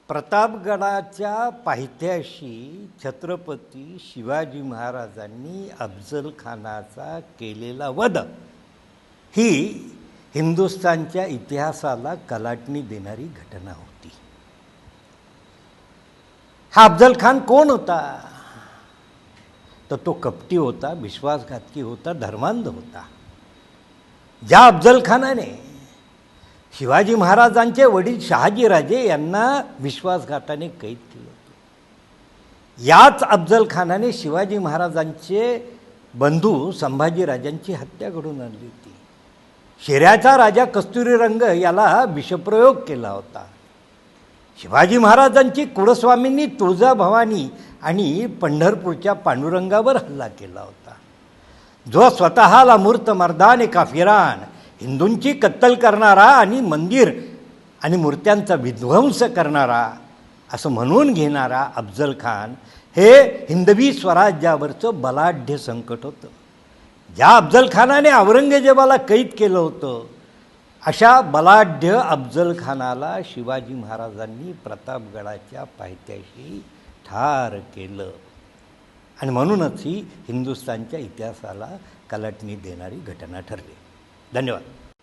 प्रतापगडाच्या पायथ्याशी छत्रपती शिवाजी महाराजांनी अफजल खानाचा केलेला वध ही हिंदुस्थानच्या इतिहासाला कलाटणी देणारी घटना होती. हा अफजल खान कोण होता? तर तो कपटी होता, विश्वासघातकी होता, धर्मांध होता. ज्या अफजल खानाने शिवाजी महाराजांचे वडील शहाजीराजे यांना विश्वासघाताने कैद केलं होतं, याच अफजल खानाने शिवाजी महाराजांचे बंधू संभाजीराजांची हत्या घडवून आणली होती. शेऱ्याचा राजा कस्तुरीरंग याला विषप्रयोग केला होता. शिवाजी महाराजांची कुळस्वामींनी तुळजाभवानी आणि पंढरपूरच्या पांडुरंगावर हल्ला केला होता. जो स्वतःला मूर्त मर्दाने काफिरान, हिंदूंची कत्तल करणारा आणि मंदिर आणि मूर्त्यांचा विध्वंस करणारा असं म्हणून घेणारा अफजल खान हे हिंदवी स्वराज्यावरचं बलाढ्य संकट होतं. ज्या अफजल खानाने औरंगजेबाला कैद केलं होतं, अशा बलाढ्य अफजल खानाला शिवाजी महाराजांनी प्रतापगडाच्या पायथ्याशी ठार केलं. आणि म्हणूनच ही हिंदुस्थानच्या इतिहासाला कलाटणी देणारी घटना ठरली. धन्यवाद.